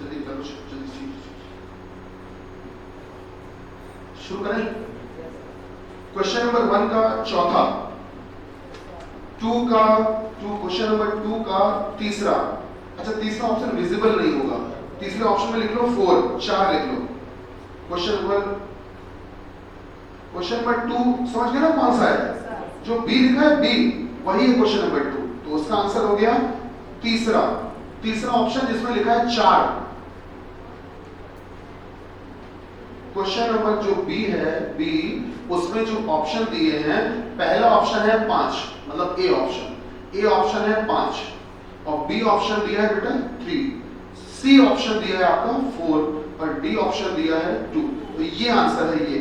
जल्दी करो, जल्दी शुरू करें। क्वेश्चन नंबर 1 का चौथा, क्वेश्चन नंबर 2 का तीसरा। अच्छा, तीसरा ऑप्शन विजिबल नहीं होगा, तीसरे ऑप्शन में लिख लो 4, 4 लिख लो। क्वेश्चन नंबर 2 समझ गए ना कौन सा है? जो बी लिखा है बी, वही है क्वेश्चन नंबर 2, तो उसका आंसर हो गया तीसरा। तीसरा ऑप्शन जिसमें लिखा है 4। क्वेश्चन नंबर जो बी है, बी, उसमें जो ऑप्शन दिए हैं, पहला ऑप्शन है 5, मतलब ए ऑप्शन है 5, और बी ऑप्शन दिया है बेटा 3, सी ऑप्शन दिया है आपका 4, और डी ऑप्शन दिया है 2। तो ये आंसर है ये।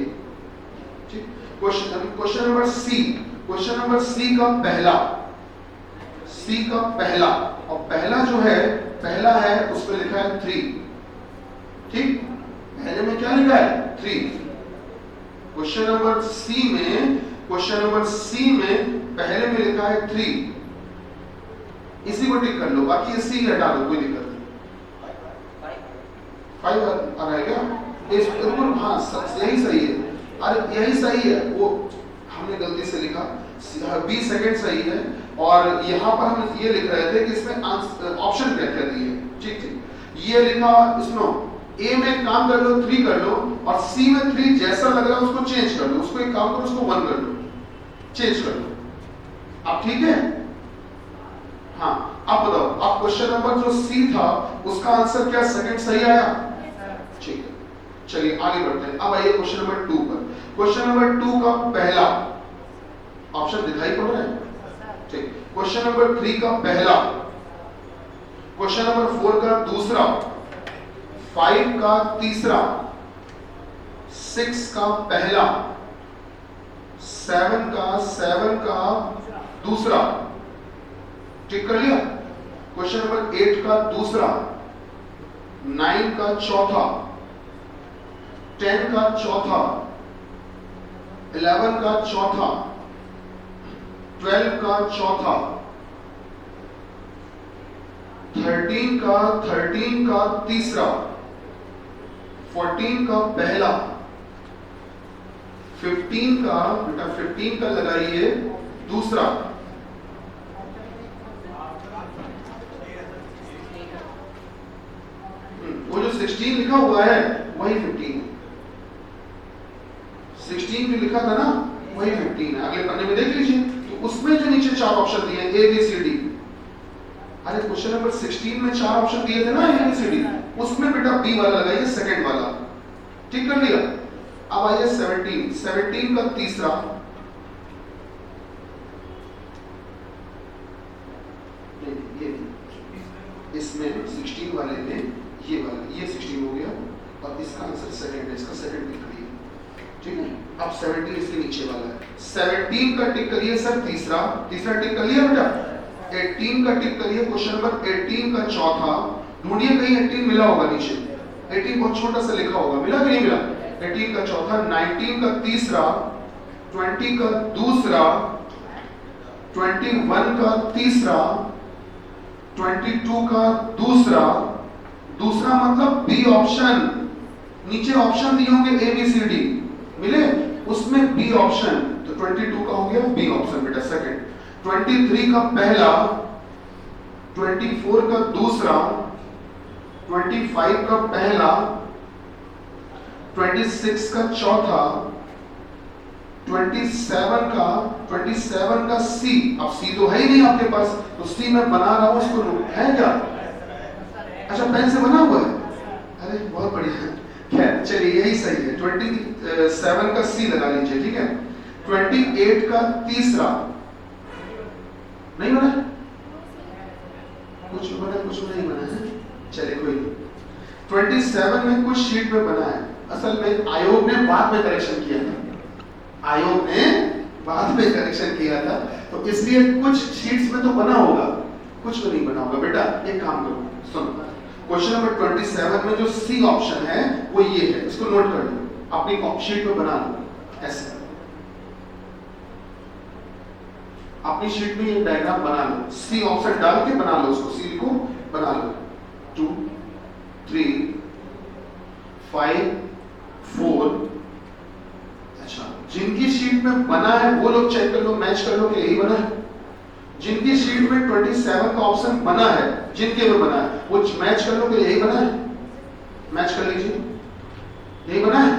ठीक, question number C, question number C का पहला, और पहला जो है, पहला है उसमें लिखा है 3। ठीक, पहले में क्या लिखा है? 3। क्वेश्चन नंबर सी में पहले में लिखा है 3, इसी को टिक कर लो, बाकी ये सी हटा दो, कोई दिक्कत नहीं। 5 आ रहा है क्या? बिल्कुल, हाँ यही सही है। अरे यही सही है, वो हमने गलती से लिखा, बी सेकंड सही है, और यहाँ पर हम ये लिख रहे थे कि इसमें ऑप्शन क्या क्या दिए। ठीक, ये लिखा, इसमें ए में काम कर लो 3 कर लो, और सी में 3 जैसा लग रहा है उसको चेंज कर लो, उसको एक काम करो, उसको 1 कर लो, चेंज कर लो। अब ठीक है? हाँ, अब बताओ, अब क्वेश्चन नंबर जो सी था उसका आंसर क्या सेकंड सही आया? ठीक है, चलिए आगे बढ़ते हैं। अब आइए क्वेश्चन नंबर 2 पर। क्वेश्चन नंबर 2 का पहला ऑप्शन दिखाई पड़ रहा है? ठीक, क्वेश्चन नंबर 3 का पहला, क्वेश्चन नंबर 4 का दूसरा, 5 का तीसरा, 6 का पहला, 7 का दूसरा। ठीक कर लिया? क्वेश्चन नंबर 8 का दूसरा, 9 का चौथा, 10 का चौथा, 11 का चौथा, 12 का चौथा, 13 का तीसरा, 14 का पहला, 15 का, बेटा 15 का लगाइए दूसरा, वो जो 16 लिखा हुआ है वही 15 है। 16 भी लिखा था ना, वही 15 है। अगले पन्ने में देख लीजिए, तो उसमें जो नीचे 4 ऑप्शन दिए हैं, ए बी सी डी। अरे क्वेश्चन नंबर 16 में 4 ऑप्शन दिए थे ना, ए बी सी डी, उसमें बेटा बी वाला लगाइए, सेकंड वाला। ठीक कर लिया? अब आइए 17 का तीसरा, इसमें 16 वाले में ये वाला, ये 16 हो गया, और इसका आंसर सेकंड है, इसका सेकंड टिक करिए। ठीक है, अब 17 इसके नीचे वाला है, 17 का टिक करिए सर, तीसरा टिक कर लिया बेटा। 18 का टिक करिए, क्वेश्चन नंबर 18 का चौथा, ढूंढिए कहीं 18 मिला होगा नीचे, 18 बहुत छोटा सा लिखा होगा, मिला कि नहीं मिला? 18 का चौथा, 19 का तीसरा, 20 का दूसरा, 21 का तीसरा, 22 का दूसरा मतलब बी ऑप्शन, नीचे ऑप्शन दिए होंगे ए बी सी डी, मिले? उसमें बी ऑप्शन, तो 22 का हो गया बी ऑप्शन बेटा सेकंड। 23 का पहला, 24 का दूसरा, 25 का पहला, 26 का चौथा, 27 का सी। अब सी तो है ही नहीं आपके पास, तो सी मैं बना रहा हूं, इसको है क्या? अच्छा, पेन से बना हुआ है, अरे बहुत बढ़िया है। खैर चलिए, यही सही है। 27 का सी लगा लीजिए, ठीक है। 28 का तीसरा नहीं बना, कुछ बना कुछ नहीं बना है, चलिए कोई नहीं। 27 में कुछ शीट में बना है, असल में आयोग ने बाद में करेक्शन किया था, तो इसलिए कुछ शीट्स में तो बना होगा, कुछ में नहीं बना होगा। बेटा एक काम करो, सुनो, क्वेश्चन नंबर 27 में जो सी ऑप्शन है वो ये है, इसको नोट कर लो, अपनी शीट में बना लो, ऐसे अपनी शीट में ये डायग्राम बना लो, सी ऑप्शन डाल के बना लो उसको, सी लिखो, बना लो 2 3 5 4। अच्छा, जिनकी शीट में बना है वो लोग चेक कर लो, मैच कर लो कि यही बना है। जिनकी शीट में 27 का ऑप्शन बना है, जिनके में बना है वो मैच कर लो कि यही बना है। मैच कर लीजिए, यही बना है।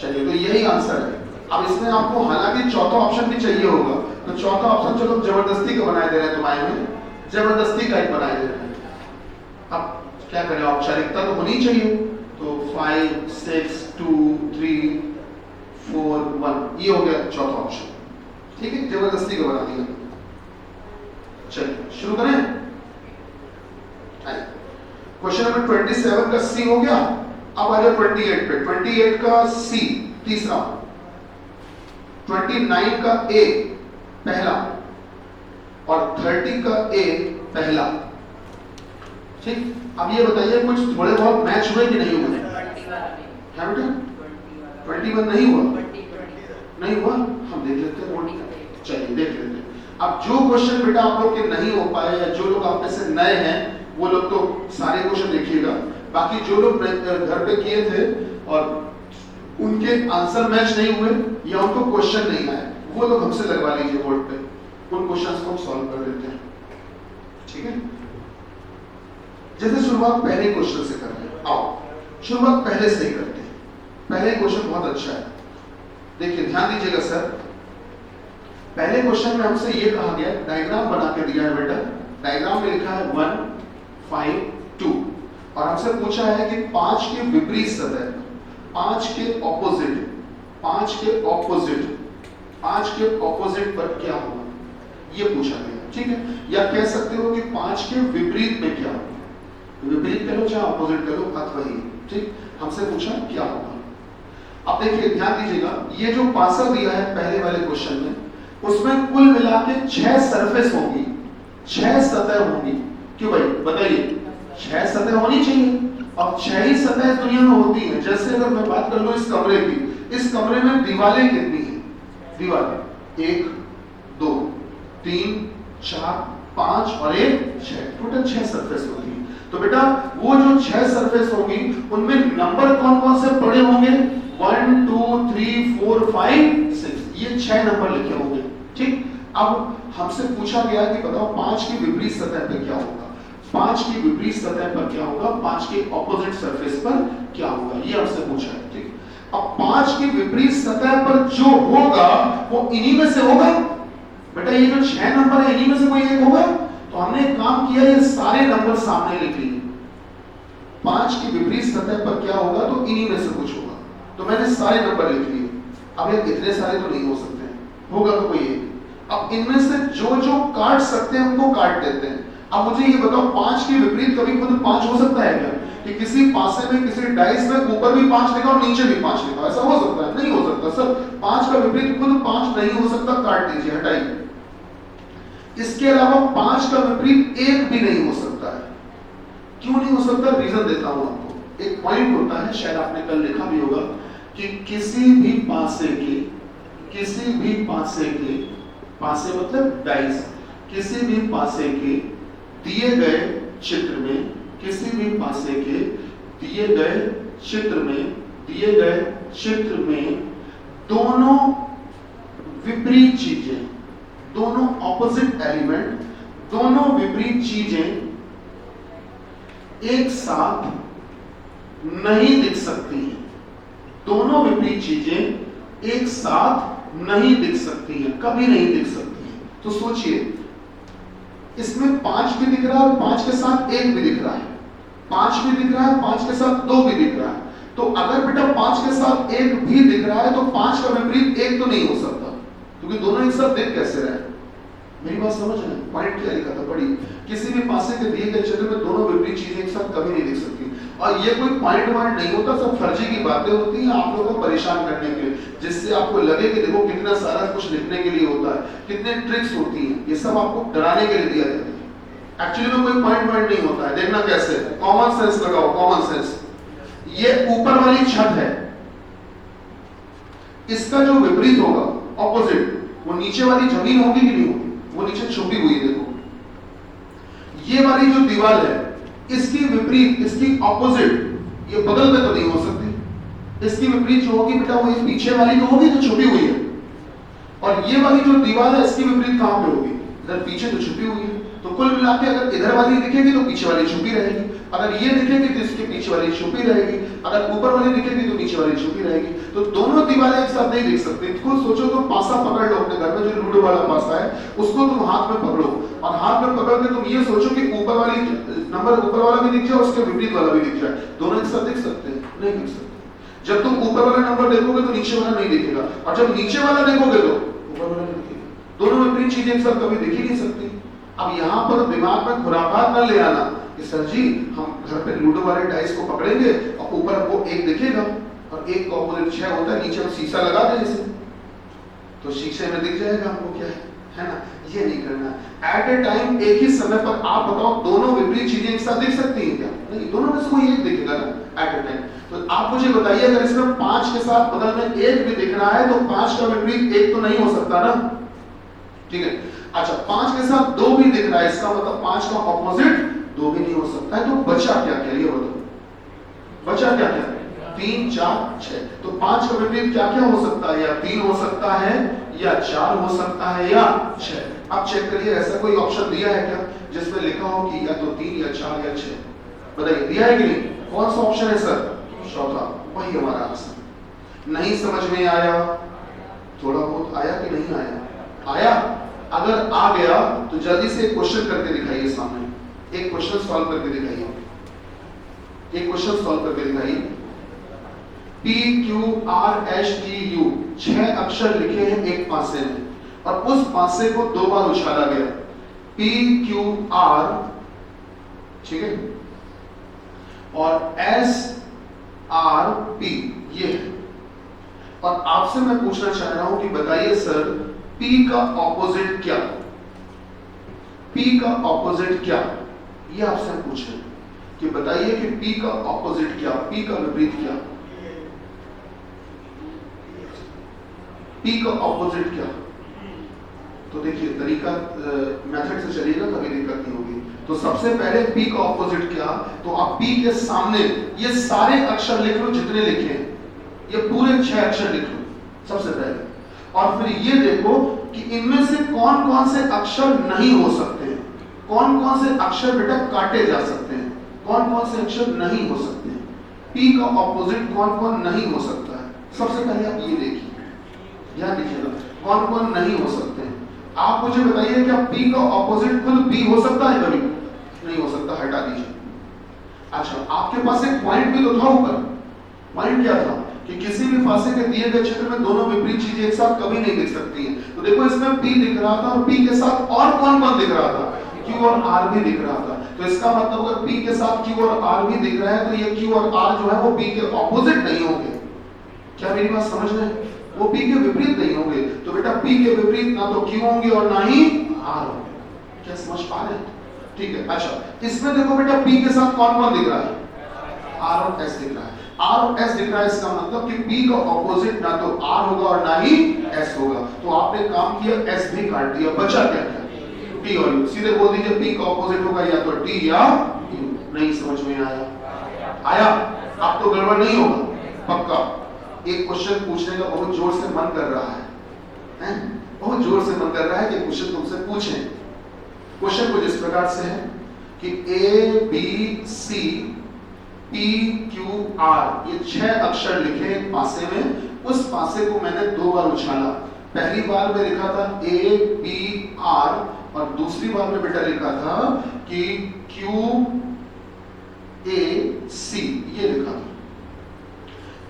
चलिए, तो यही आंसर है। अब इसमें आपको हालांकि चौथा ऑप्शन भी चाहिए होगा, तो चौथा ऑप्शन चलो जबरदस्ती का बनाए दे रहे हैं, तुम्हारे में जबरदस्ती का एक बनाए दे रहे हैं। अब क्या करें, औपचारिकता तो होनी चाहिए। तो 5 6 2 3 4 1 ये हो गया चौथा ऑप्शन। ठीक है, जबरदस्ती का बना दिया। चलिए शुरू करें। क्वेश्चन नंबर 27 का सी हो गया। अब आ जाओ 28 पे। 28 का सी तीसरा, 29 का ए पहला और 30 का ए पहला। ठीक, अब ये बताइए कुछ थोड़े बहुत मैच हुए कि नहीं हुए? क्या बेटा? 21 नहीं हुआ? नहीं हुआ, हम देख लेते हैं। चलिए देख लेते हैं। अब जो क्वेश्चन बेटा आप लोग के नहीं हो पाए या जो लोग आप में से नए हैं वो लोग तो सारे क्वेश्चन देखिएगा। बाकी जो लोग घर पे किए थे और उनके आंसर मैच नहीं हुए या उनको क्वेश्चन नहीं आए, वो लोग हमसे लगवा लीजिए बोर्ड पे, उन क्वेश्चंस को हम सॉल्व कर देते हैं। ठीक है, जैसे शुरुआत पहले क्वेश्चन से कर रहे हैं। आओ शुरुआत पहले से ही करते हैं। पहले क्वेश्चन बहुत अच्छा है, देखिए ध्यान दीजिएगा सर। पहले क्वेश्चन में हमसे ये कहा गया, डायग्राम बना के दिया है बेटा। डायग्राम में लिखा है 1 5 2 और हमसे पूछा है कि 5 के विपरीत सतह, 5 के ऑपोजिट, 5 के ऑपोजिट, 5 के ऑपोजिट पर क्या होगा, ये पूछा गया। ठीक है, या कह सकते हो कि 5 के विपरीत में क्या होगा। विपरीत करो चाहे ऑपोजिट करो, बात वही। ठीक, हमसे पूछा क्या होगा। अब देखिए ध्यान दीजिएगा, ये जो पासा दिया है पहले वाले क्वेश्चन में, उसमें कुल मिला के 6 सरफेस होंगी, 6 सतह होंगी। क्यों भाई बताइए, 6 सतह होनी चाहिए। अब 6 ही सतह दुनिया में होती है। जैसे अगर मैं बात कर लूं इस कमरे की, इस कमरे में दीवारें कितनी है? दीवारें 1 2 3 4 5 और 1 6, टोटल 6 सरफेस होती है। तो बेटा वो जो 6 सरफेस होगी उनमें नंबर कौन कौन से पड़े होंगे? 1 2 3 4 5 6, ये 6 नंबर लिखे होंगे। ठीक, अब हमसे पूछा गया कि बताओ 5 की विपरीत सतह पर क्या होगा। 5 की विपरीत सतह पर क्या होगा, 5 के ऑपोजिट सरफेस पर क्या होगा, ये हमसे पूछा है। ठीक, अब 5 की विपरीत सतह पर जो होगा वो इन्हीं में से होगा। बेटा ये जो 6 नंबर है इन्हीं में से कोई एक होगा। तो हमने एक काम किया, ये सारे नंबर सामने लिख लिए। 5 की विपरीत सतह पर क्या होगा तो इन्हीं में से कुछ होगा, तो मैंने सारे नंबर लिख लिए। अब ये इतने सारे तो नहीं हो सकते हैं, होगा तो कोई एक। अब इनमें से जो जो काट सकते हैं उनको काट देते हैं। अब मुझे ये बताओ 5 के विपरीत कभी खुद 5 हो सकता है क्या? कि किसी पासे में किसी डाइस में ऊपर भी 5 लिखा और नीचे भी 5 लिखा, ऐसा हो सकता है? नहीं हो सकता सर। 5 का विपरीत खुद 5 नहीं हो सकता, काट दीजिए, हटाइए। इसके अलावा 5 का विपरीत 1 भी नहीं हो सकता है। क्यों नहीं हो सकता? रीजन देता हूं आपको। एक पॉइंट होता है, शायद आपने कल लिखा भी होगा, कि किसी भी पासे के, किसी भी पासे के, पासे मतलब डाइस, किसी भी पासे के दिए गए चित्र में, किसी भी पासे के दिए गए चित्र में, दिए गए चित्र में दोनों विपरीत चीजें, दोनों ऑपोजिट एलिमेंट, दोनों विपरीत चीजें एक साथ नहीं दिख सकती हैं। दोनों विपरीत चीजें एक साथ नहीं दिख सकती हैं, कभी नहीं दिख सकती हैं। तो सोचिए, इसमें 5 भी दिख रहा है और 5 के साथ 1 भी दिख रहा है, 5 भी दिख रहा है, 5 के साथ 2 भी दिख रहा है। तो अगर बेटा 5 के साथ 1 भी दिख रहा है तो 5 का विपरीत 1 तो नहीं हो सकता, क्योंकि दोनों एक साथ दिख कैसे रहे? मेरी बात समझ रहे हैं? पॉइंट क्या लिखा था, पढ़िए। किसी भी पासे के दिए गए चित्र में दोनों विपरीत चीजें एक साथ कभी नहीं दिख सकती। और ये कोई पॉइंट वाइंट नहीं होता, सब फर्जी की बातें होती हैं आप लोगों को परेशान करने के लिए, जिससे आपको लगे कि देखो कितना सारा कुछ लिखने के लिए होता है, कितने ट्रिक्स होती हैं। ये सब आपको डराने के लिए दिया जाता है। एक्चुअली में कोई पॉइंट वाइंट नहीं होता है। देखना कैसे, कॉमन सेंस लगाओ, कॉमन सेंस। ये ऊपर वाली छत है, इसका जो विपरीत होगा, ऑपोजिट, वो नीचे वाली जमीन होगी कि नहीं होगी? वो नीचे छुपी हुई है। देखो ये वाली जो दीवार है, इसकी विपरीत, इसकी ऑपोजिट, ये बगल में तो नहीं हो सकती, इसकी विपरीत जो होगी बेटा वो ये पीछे वाली तो होगी जो छुपी हुई है, और ये वाली जो दीवार है इसकी विपरीत कहां पे होगी? इधर पीछे तो छुपी हुई है। तो कुल मिला के अगर इधर वाली दिखेगी तो पीछे वाली छुपी रहेगी, अगर ये दिखेगी तो इसके पीछे वाली छुपी रहेगी, अगर ऊपर वाली दिखेगी तो नीचे वाली छुपी रहेगी। तो दोनों दीवारें एक साथ नहीं दिख सकती। खुद सोचो, तो पासा पकड़ लो अपने घर में, जो लूडो वाला पासा है उसको तुम हाथ में पकड़ो, और हाथ में पकड़ के तुम ये सोचो कि ऊपर वाली नंबर ऊपर वाला भी दिख जाए, उसके विपरीत वाला भी दिख जाए। दोनों एक साथ दिख सकते हैं? नहीं दिख सकते। जब तुम ऊपर वाला नंबर देखोगे तो नीचे वाला नहीं दिखेगा, और जब नीचे वाला देखोगे तो ऊपर वाला नहीं दिखेगा। दोनों विपरीत चीजें एक साथ कभी दिख ही नहीं सकती। अब यहाँ पर दिमाग में खुरापात न ले आना कि सर जी हम घर पे लूडो वाले डाइस को पकड़ेंगे और ऊपर वो एक दिखेगा और एक का ऑपोजिट 6 होता है, नीचे में शीशा लगा दें इसे तो शीशे में दिख जाएगा हमको क्या है ना? ये नहीं करना। एट ए टाइम एक ही समय पर आप बताओ दोनों विपरीत चीजें एक साथ दिख सकती हैं क्या? नहीं, दोनों में से कोई एक दिखेगा ना एट ए टाइम। तो आप मुझे बताइए, अगर इसमें 5 के साथ बगल में 1 भी दिख रहा है तो 5 का विपरीत 1 तो नहीं हो सकता ना, ठीक है? अच्छा, 5 के साथ 2 भी दिख रहा है, इसका मतलब 5 का ऑपोजिट 2 भी नहीं हो सकता है। तो बचा क्या क्या? ये बताओ बचा क्या क्या? 3 4 6। तो 5 का विपरीत क्या क्या हो सकता है? या 3 हो सकता है, या 4 हो सकता है, या 6। अब चेक करिए, ऐसा कोई ऑप्शन दिया है क्या जिसमें लिखा हो कि या तो 3 या 4 या 6? बताइए, दिया है कि नहीं? कौन सा ऑप्शन है सर? चौथा, वही हमारा आंसर। नहीं समझ में आया? थोड़ा बहुत आया कि नहीं आया? आया? अगर आ गया तो जल्दी से एक क्वेश्चन करके दिखाइए सामने, एक क्वेश्चन सॉल्व करके दिखाइए, एक क्वेश्चन सॉल्व करके दिखाइए। P Q R S T U 6 अक्षर लिखे हैं एक पासे में, और उस पासे को 2 बार उछाला गया। P Q R, ठीक है, और S R P ये है। और आपसे मैं पूछना चाह रहा हूं कि बताइए सर P का ऑपोजिट क्या? P का ऑपोजिट क्या? ये आपसे हम पूछ रहे हैं कि बताइए कि P का ऑपोजिट क्या, P का विपरीत क्या? P का ऑपोजिट क्या? तो देखिए तरीका मेथड से चलिएगा तभी दिक्कत नहीं होगी। तो सबसे पहले P का ऑपोजिट क्या? तो आप P के सामने ये सारे अक्षर लिख लो जितने लिखे हैं, ये पूरे 6 अक्षर लिख लो सबसे पहले, और फिर ये देखो कि इनमें से कौन कौन से अक्षर नहीं हो सकते हैं, कौन कौन से अक्षर बेटा काटे जा सकते हैं, कौन कौन से अक्षर नहीं हो सकते हैं। P का ऑपोजिट कौन कौन नहीं हो सकता है, सबसे पहले आप ये देखिए, ध्यान दीजिएगा कौन कौन नहीं हो सकते हैं। आप मुझे बताइए क्या P का ऑपोजिट खुद P हो सकता है? कभी नहीं हो सकता, हटा दीजिए। अच्छा, आपके पास एक पॉइंट भी तो था ऊपर। पॉइंट क्या था कि किसी भी फासे के दिए गए क्षेत्र में दोनों विपरीत चीजें एक साथ कभी नहीं दिख सकती हैं। तो देखो इसमें P दिख रहा था और P के साथ और कौन कौन दिख रहा था? Q और R भी दिख रहा था। तो इसका मतलब अगर P के साथ Q और R भी दिख रहा है तो ये Q और R जो है वो P के ऑपोजिट नहीं होंगे। क्या मेरी बात समझ रहे हैं? वो P के विपरीत नहीं होंगे। तो बेटा P के विपरीत ना तो Q होंगे और ना ही R होंगे। क्या समझ पा रहे हैं? ठीक है। अच्छा, इसमें देखो बेटा P के साथ कौन कौन दिख रहा है? R और S दिख रहा है। R और S दिख रहा है, इसका मतलब कि P का ऑपोजिट ना तो R होगा और ना ही S होगा। तो आपने काम किया, S भी काट दिया, बचा क्या क्या? T और U। सीधे बोल दीजिए P का ऑपोजिट होगा या तो T या U। नहीं समझ में आया? आया? अब तो गड़बड़ नहीं होगा पक्का। एक क्वेश्चन पूछने का बहुत जोर से मन कर रहा है, बहुत जोर से मन कर रहा है कि क्वेश्चन तुमसे पूछें। क्वेश्चन कुछ इस प्रकार से है कि A B C P Q R ये 6 अक्षर लिखे एक पासे में, उस पासे को मैंने 2 बार उछाला। पहली बार में लिखा था A B R और दूसरी बार में बेटा लिखा था कि Q A C, ये लिखा था।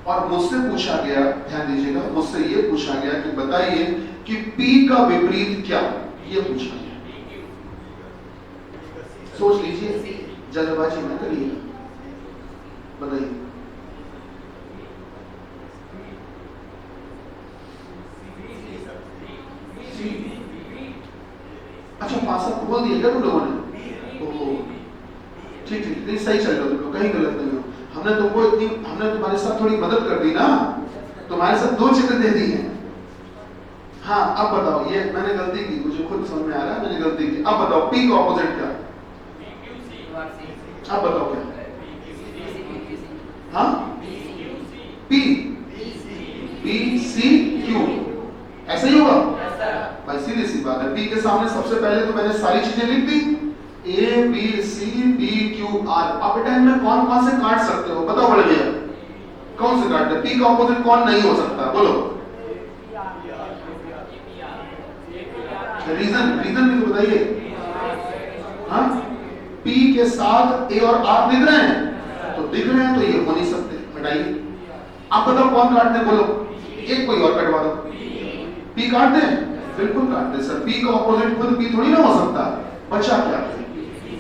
और मुझसे पूछा गया, ध्यान दीजिएगा, मुझसे ये पूछा गया कि बताइए कि P का विपरीत क्या, ये पूछा गया। सोच लीजिए, जल्दबाजी न करिएगा, बताइए। अच्छा, पासा बोल दिया क्या तुम लोगों ने? ठीक ठीक, नहीं सही चल रहे हो तुम लोग, कहीं गलत नहीं हो। हमने तुम्हारे साथ थोड़ी मदद कर दी ना, तुम्हारे साथ 2 चित्र दे दी हैं। हाँ, अब बताओ, ये मैंने गलती की, मुझे खुद समझ में आ रहा है मैंने गलती की। अब बताओ P का ऑपोजिट क्या? अब बताओ क्या? हाँ, P पी के सामने सबसे पहले तो मैंने सारी चीजें लिख दी, A B C D Q R. अब बेटा इनमें कौन कौन से काट सकते हो बताओ बड़े भैया, कौन से काटते? पी का ऑपोजिट कौन नहीं हो सकता बोलो? रीजन भी तो बताइए। हाँ, पी के साथ ए और आर दिख रहे हैं, तो दिख रहे हैं तो ये हो नहीं सकते, हटाइए। आप बताओ कौन काटते हैं बोलो? एक कोई और कटवा दो। पी काटते हैं? बिल्कुल काटते हैं सर। पी का ऑपोजिट खुद पी थोड़ी ना हो सकता। बचा क्या,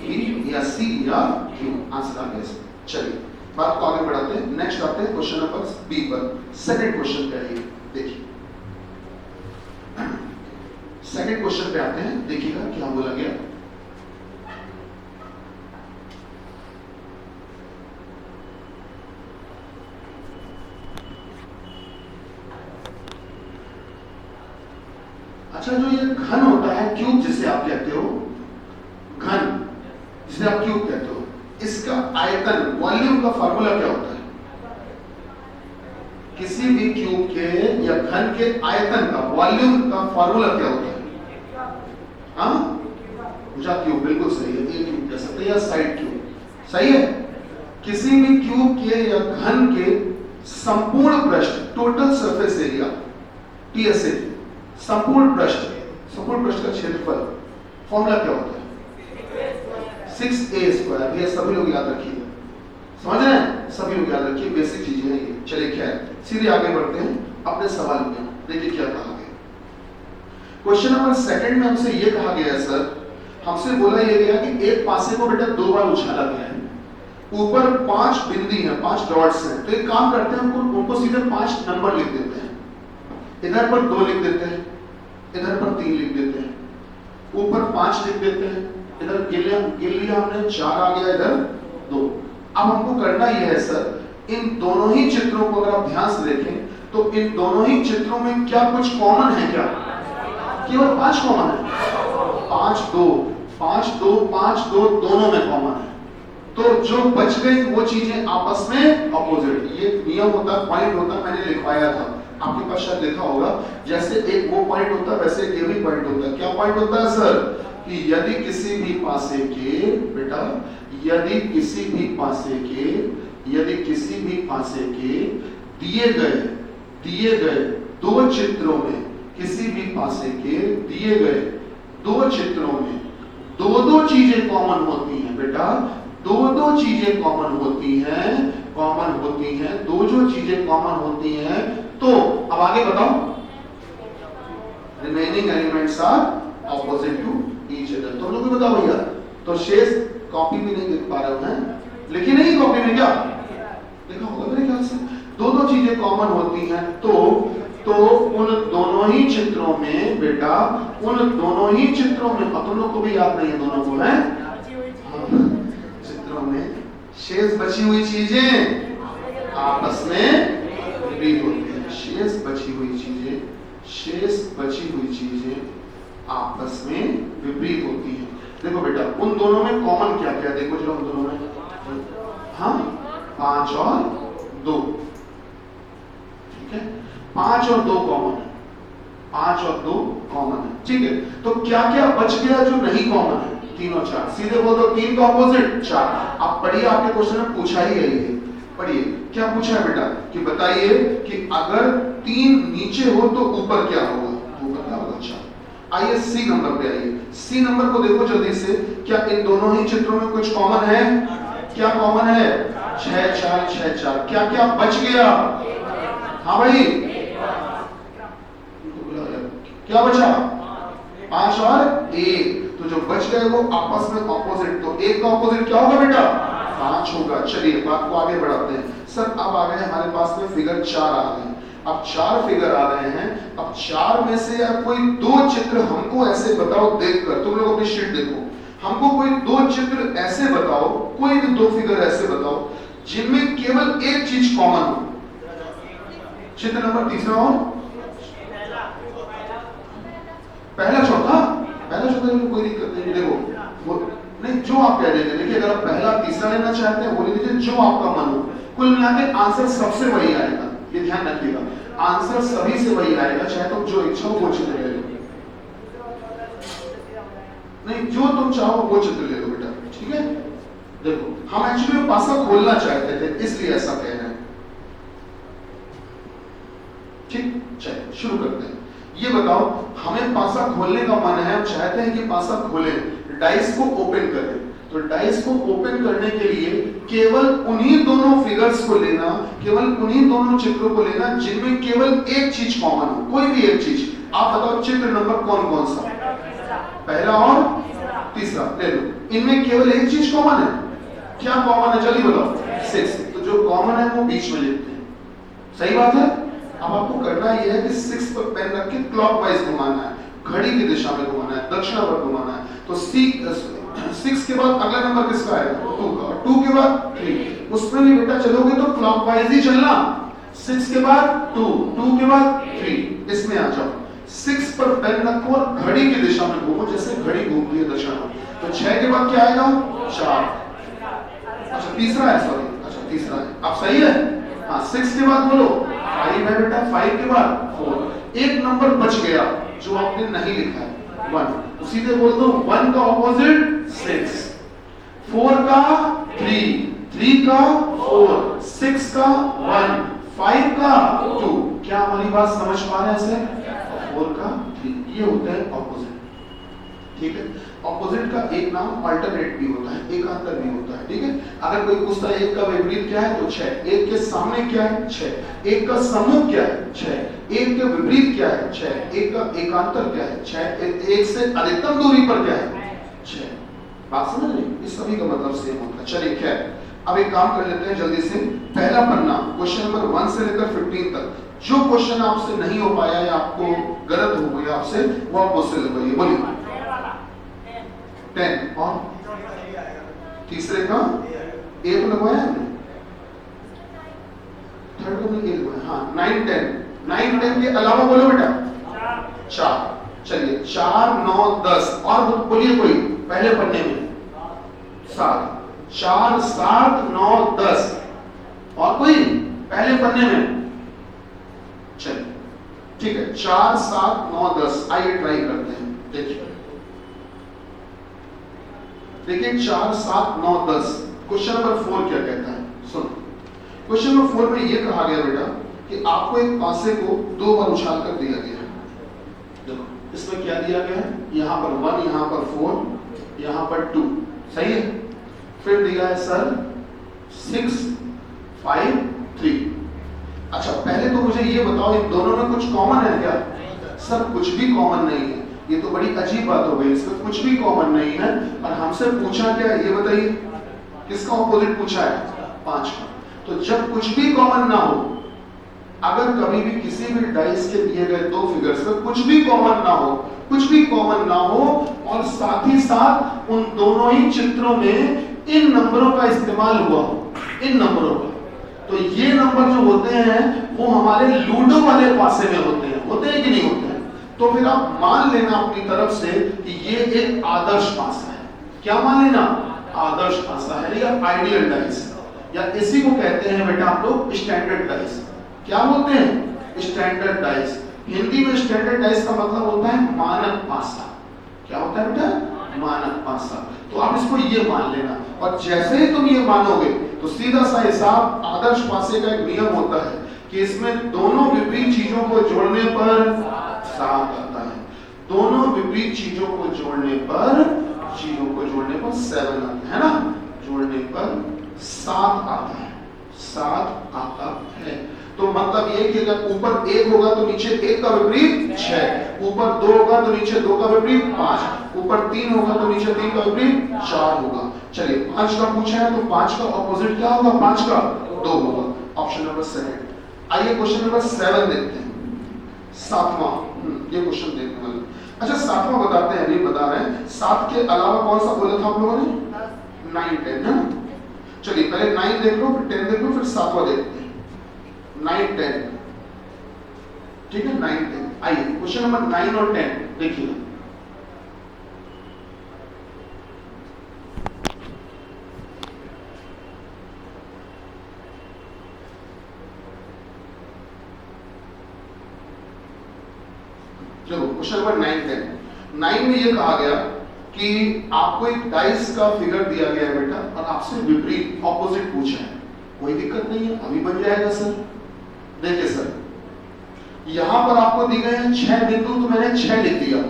पी या सी या क्यू? आंसर आ गया। चलिए बात को आगे बढ़ाते हैं, नेक्स्ट आते हैं क्वेश्चन नंबर बी पर। सेकंड क्वेश्चन पे आइए, देखिए सेकंड क्वेश्चन पे आते हैं, देखिएगा क्या बोला गया। अच्छा, जो ये घन होता है, क्यूब जिसे आप कहते हो, घन जिसे आप क्यूब कहते हो, इसका आयतन वॉल्यूम का फार्मूला क्या होता है? किसी भी क्यूब के या घन के आयतन का वॉल्यूम का फार्मूला क्या होता है? हाँ, भुजा क्यूब, बिल्कुल सही है। ए क्यूब कह सकते हैं या साइड क्यूब, सही है। किसी भी क्यूब के या घन के संपूर्ण पृष्ठ, टोटल सरफेस एरिया, टीएसए, संपूर्ण पृष्ठ का क्षेत्रफल, फॉर्मूला क्या होता है? 6a²। ये सभी लोग याद रखिए, समझ रहे हैं? सभी लोग याद रखिए, बेसिक चीजें हैं ये। चलिए क्या है, सीधे आगे बढ़ते हैं अपने सवाल में। देखिए क्या कहा गया। क्वेश्चन नंबर सेकंड में हमसे ये कहा गया है सर, हमसे बोला ये गया कि एक पासे को बेटा 2 बार उछाला गया है, ऊपर 5 बिंदी हैं, 5 डॉट्स हैं। तो एक काम करते हैं, उनको सीधे 5 नंबर लिख देते हैं। इधर पर 2 लिख देते हैं, इधर पर 3 लिख देते हैं, ऊपर 5 लिख देते हैं, इधर गिन लिया हमने, 4 आ गया, इधर 2। अब हमको करना यह है सर, इन दोनों ही चित्रों को अगर आप ध्यान से देखें तो इन दोनों ही चित्रों में क्या कुछ कॉमन है? क्या केवल 5 कॉमन है? 5 2 दोनों में कॉमन है। तो जो बच गई वो चीजें आपस में ऑपोजिट। ये नियम होता है, पॉइंट होता है, मैंने लिखवाया था, आपके पास शायद लिखा होगा। जैसे एक वो पॉइंट होता है, वैसे एक ये भी पॉइंट होता है। क्या पॉइंट होता है सर? कि यदि किसी भी पासे के बेटा, यदि किसी भी पासे के दिए गए 2 चित्रों में, किसी भी पासे के दिए गए 2 चित्रों में 2 चीजें कॉमन होती हैं बेटा, 2 चीजें कॉमन होती हैं, 2 जो चीजें कॉमन होती हैं, तो अब आगे बताओ, remaining elements are opposite to each other. तुम लोग भी बताओ भैया। तो शेष कॉपी भी नहीं लिख पा रहे हैं, लिखी नहीं कॉपी में, क्या लिखा होगा मेरे ख्याल से। 2 चीजें कॉमन होती हैं, तो उन दोनों ही चित्रों में बेटा, उन दोनों ही चित्रों में, अब तुम लोग को भी याद नहीं है दोनों को, है चित्रों में शेष बची हुई चीजें आपस में विपरीत होती है। शेष बची हुई चीजें आपस में विपरीत होती हैं। देखो बेटा, उन दोनों में कॉमन क्या क्या है, देखो जरा उन दोनों में। हाँ, 5 और 2, ठीक है, 5 और 2 कॉमन है, 5 और 2 कॉमन है, ठीक है। तो क्या क्या बच गया जो नहीं कॉमन है? 3 और 4। सीधे बोल दो, 3 का ऑपोजिट 4। आप पढ़िए, आपके क्वेश्चन में पूछा ही यही है। पढ़िए क्या पूछा है बेटा, कि बताइए कि अगर 3 नीचे हो तो ऊपर क्या होगा? ऊपर क्या होगा? 4। आइए सी नंबर पे आइए। सी नंबर को देखो जल्दी से, क्या इन दोनों ही चित्रों में कुछ कॉमन है? क्या कॉमन है? 6 4 6 4। क्या क्या बच गया? हाँ भाई, क्या बचा? 5 और 1। तो जो बच गए वो आपस में ऑपोजिट, तो 1 का ऑपोजिट क्या होगा बेटा? 5 होगा। चलिए बात को आगे बढ़ाते हैं सर। अब आ गए हमारे पास में फिगर 4 आ गए। अब 4 फिगर आ रहे हैं। अब 4 में से यार कोई 2 चित्र हमको ऐसे बताओ, देखकर तुम लोग अपनी शीट देखो, हमको कोई 2 चित्र ऐसे बताओ, कोई भी 2 फिगर ऐसे बताओ जिनमें केवल एक चीज कॉमन हो। चित्र नंबर तीसरा और पहला चौथा कोई दिक्कत नहीं। देखो वो नहीं, जो आप कह देंगे, देखिए अगर आप पहला तीसरा लेना चाहते हैं वो ले लीजिए, जो आपका मन हो। कुल मिला के आंसर सबसे वही आएगा, ये ध्यान रखिएगा, आंसर सभी से वही आएगा, चाहे तुम जो इच्छा हो वो चित्र ले लो। नहीं, जो तुम चाहो वो चित्र ले लो बेटा, ठीक है। देखो हम एक्चुअली पासा खोलना चाहते थे, इसलिए ऐसा कह रहे हैं। ठीक, चलिए शुरू करते हैं। ये बताओ, हमें पासा खोलने का मन है, हम चाहते हैं कि पासा खोलें, डाइस को ओपन करें। तो डाइस को ओपन करने के लिए केवल उन्हीं दोनों फिगर्स को लेना, केवल उन्हीं दोनों चित्रों को लेना जिनमें केवल एक चीज कॉमन हो, कोई भी एक चीज। आप बताओ चित्र नंबर कौन कौन सा? पहला और तीसरा ले लो। इनमें केवल एक चीज कॉमन है। क्या कॉमन है जल्दी बताओ? 6। तो जो कॉमन है वो बीच में लिखते हैं, सही बात है। अब आपको करना यह है कि 6 पर पेन रख के क्लॉकवाइज घुमाना है, घड़ी की दिशा में घुमाना है, दक्षिणावर्त घुमाना है। तो 6 के बाद अगला नंबर किसका है? 2 का, और 2 के बाद 3। उसमें भी बेटा चलोगे तो क्लॉकवाइज ही चलना। 6 के बाद 2, 2 के बाद 3। इसमें आ जाओ, 6 पर पेन रखो और घड़ी की दिशा में घूमो, जैसे घड़ी घूमती है दक्षिणावर्त। तो 6 के बाद क्या आएगा? 4। अच्छा तीसरा है, सॉरी, अच्छा तीसरा है। आप सही है। हाँ 6 के बाद बोलो 5 है बेटा, 5 के बाद 4। एक नंबर बच गया जो आपने नहीं लिखा है, 1। सीधे बोल दो 1 का ऑपोजिट 6, 4 का 3, 3 का 4, 6 का 1, 5 का 2। क्या हमारी बात समझ पा रहे हैं इसे? 4 का 3, ये होता है ऑपोजिट। ठीक है, ऑपोजिट का एक नाम अल्टरनेट भी होता है, एकांतर भी होता है। ठीक है, अगर कोई पूछता है एक का विपरीत क्या है तो 6, एक के सामने क्या है 6, एक का समूह क्या है 6, एक के विपरीत क्या है 6, एक का एकांतर क्या है 6, एक से अधिकतम दूरी पर क्या है 6। बात समझ रहे? इस सभी का मतलब सेम होता है। चलिए खैर, अब एक काम कर लेते हैं जल्दी से। पहला पन्ना क्वेश्चन नंबर 1 से लेकर 15 तक जो क्वेश्चन आपसे नहीं हो पाया या आपको गलत हो गया आपसे, वो आप मुझसे लगवाइए। बोलिए 10 और तीसरे का ए तो लगवाया हमने, थर्ड को नहीं लगवाया। हाँ 9 10, 9 10 के अलावा बोलो बेटा 4। चलिए 4 9 10 और बोलिए कोई पहले पन्ने में 7, 4 7 9 10 और कोई पहले पन्ने में। चलिए ठीक है, 4 7 9 10। आइए ट्राई करते हैं। देखिए देखिए 4 7 9 10। क्वेश्चन नंबर 4 क्या कहता है? सुनो, क्वेश्चन नंबर 4 में यह कहा गया बेटा कि आपको एक पासे को 2 बार उछाल कर दिया गया है। देखो इसमें क्या दिया गया है, यहां पर 1, यहां पर 4, यहां पर 2, सही है। फिर दिया है सर 6 5 3। अच्छा पहले तो मुझे ये बताओ, इन दोनों में कुछ कॉमन है क्या? सर कुछ भी कॉमन नहीं है। ये तो बड़ी अजीब बात हो गई, इसमें कुछ भी कॉमन नहीं है। और हमसे पूछा क्या है ये बताइए, किसका ऑपोजिट पूछा है? 5 का। तो जब कुछ भी कॉमन ना हो, अगर कभी भी किसी भी डाइस के दिए गए 2 फिगर्स में कुछ भी कॉमन ना हो, कुछ भी कॉमन ना हो, और साथ ही साथ उन दोनों ही चित्रों में इन नंबरों का इस्तेमाल हुआ हो, इन नंबरों का, तो ये नंबर जो होते हैं वो हमारे लूडो वाले पासे में होते हैं कि नहीं होते हैं? तो फिर आप मान लेना अपनी तरफ से कि ये एक आदर्श पासा है। क्या मान लेना? आदर्श पासा है या आइडियल डाइस, या इसी को कहते हैं बेटा आप लोग स्टैंडर्ड डाइस। क्या बोलते हैं? Standard dice. हिंदी में स्टैंडर्ड डाइस का मतलब होता है मानक पासा। क्या होता है बेटा? मानक पासा। तो आप इसको ये मान लेना, और जैसे ही तुम ये मानोगे तो सीधा सा हिसाब, आदर्श पासे का एक नियम होता है कि इसमें दोनों विपरीत चीजों को जोड़ने पर 7 आता है, दोनों विपरीत चीजों को जोड़ने पर 7 आता है ना, जोड़ने पर 7 आता है, 7 आता है। तो मतलब ये कि अगर ऊपर 1 होगा तो नीचे 1 का विपरीत 6, ऊपर 2 होगा तो नीचे 2 का विपरीत 5, ऊपर 3 होगा तो नीचे 3 का विपरीत 4 होगा। चलिए 5 का पूछा है तो 5 का ऑपोजिट क्या होगा? 5 का 2 होगा। Option number 7। आइए क्वेश्चन नंबर 7 देखते हैं, 7वां। ये क्वेश्चन देखने वाले। अच्छा 7वां बताते हैं, नहीं बता रहे हैं। 7 के अलावा कौन सा बोला था आप लोगों ने? 9 10 है ना। चलिए पहले 9 देख लो, फिर 10 देख लो, फिर 7वां देखते हैं। 9 10, ठीक है 9 10। आइए क्वेश्चन नंबर 9 और 10 देखिए। Question number 9 10। 9 में ये कहा गया कि आपको एक डाइस का फिगर दिया गया है बेटा और आपसे विपरीत ऑपोजिट पूछा है, कोई दिक्कत नहीं है, अभी बन जाएगा सर। देखिए सर, यहां पर आपको दी गए हैं 6 बिंदु, तो मैंने 6 लिख दिया।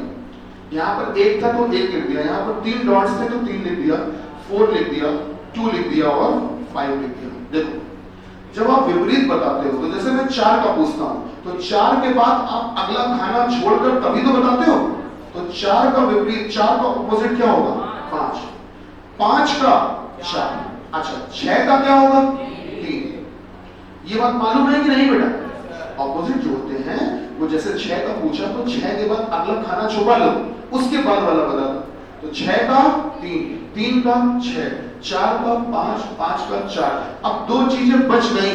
यहाँ पर 1 था तो 1 लिख दिया, यहाँ पर 3 डॉट्स थे तो 3 लिख दिया, 4 लिख दिया, 2 लिख दिया और 5 लिख दिया। देखो, जब आप विपरीत बताते हो, तो जैसे मैं 4 का पूछता हूं, तो 4 के बाद आप अगला खाना छोड़कर तभी तो बताते हो। तो 4 का विपरीत, 4 का ऑपोजिट क्या होगा? 5। 5 का 4। अच्छा, 6 का क्या होगा? 3। ये बात मालूम है कि नहीं बेटा? ऑपोजिट जो होते हैं वो, जैसे 6 का पूछा तो 6 के बाद अगला खाना छुपा लो, उसके बाद वाला बता दो। तो 6 का 3, 3 का 6, 4 का 5, 5 का 4। अब 2 चीजें बच गई,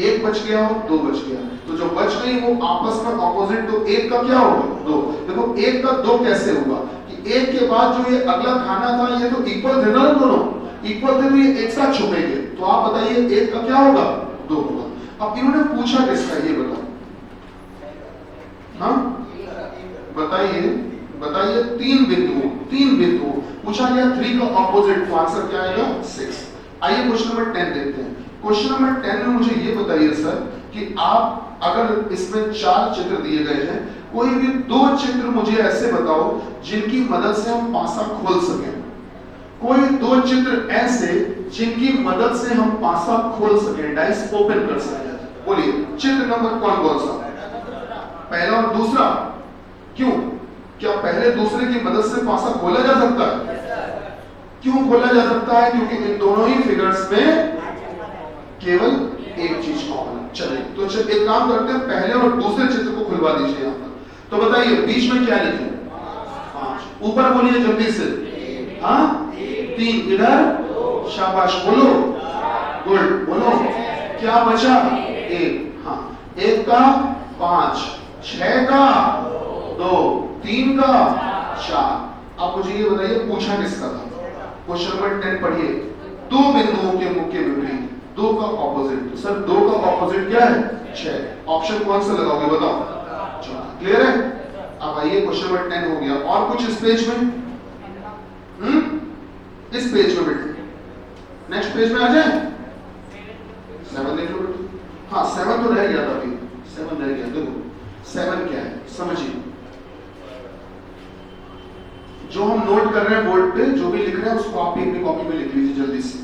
1 बच गया और 2 बच गया। तो जो बच गई वो आपस में ऑपोजिट, तो 1 का क्या होगा? 2। देखो 1 का 2 कैसे हुआ कि 1 के बाद जो ये अगला खाना था, ये तो इक्वल थे ना, दोनों इक्वल थे, तो ये एक साथ छुपेंगे। तो आप बताइए 1 का क्या होगा? 2 होगा। अब इन्होंने पूछा किसका, ये बताओ। हाँ बताइए, बताइए। 3 बिंदु, 3 बिंदु पूछा गया, 3 का ऑपोजिट, तो आंसर क्या आएगा? 6। आइए क्वेश्चन नंबर 10 देखते हैं। क्वेश्चन नंबर 10 में मुझे ये बताइए सर कि आप, अगर इसमें 4 चित्र दिए गए हैं, कोई भी 2 चित्र मुझे ऐसे बताओ जिनकी मदद से हम पासा खोल सकें। कोई 2 चित्र ऐसे जिनकी मदद से हम पासा खोल सकें, डाइस ओपन कर सकें। बोलिए, चित्र नंबर कौन सा? पहला और दूसरा। क्यों? क्या पहले दूसरे की मदद से पासा खोला जा सकता है? क्यों खोला जा सकता है? क्योंकि इन दोनों ही फिगर्स में केवल एक चीज कॉमन है। चलिए, तो एक काम करते हैं, पहले और दूसरे चित्र को खुलवा दीजिए यहां पर। तो बताइए बीच में क्या लिखे? 5। ऊपर बोलिए जल्दी से। हाँ, 3 इधर, शाबाश, बोलो, गुड, बोलो। क्या बचा? 1। हाँ, 1 का 5, 6 का 2, 3 का 4। अब मुझे ये बताइए पूछा किसका था? क्वेश्चन नंबर 10 पढ़िए। 2 बिंदुओं के मुख्य विपरीत, 2 का ऑपोजिट। तो सर 2 का ऑपोजिट क्या है? 6। ऑप्शन कौन सा लगाओगे बताओ? क्लियर है? अब आइए, क्वेश्चन नंबर 10 हो गया। और कुछ इस पेज में? इस पेज में बेटे, नेक्स्ट पेज में आ जाए। 7 देख लो बेटे। हाँ, 7 तो रह गया था अभी, 7 रह गया। देखो 7 क्या है समझिए। जो हम नोट कर रहे हैं बोर्ड पे, जो भी लिख रहे हैं उसको आप भी अपनी कॉपी पे लिख लीजिए जल्दी से।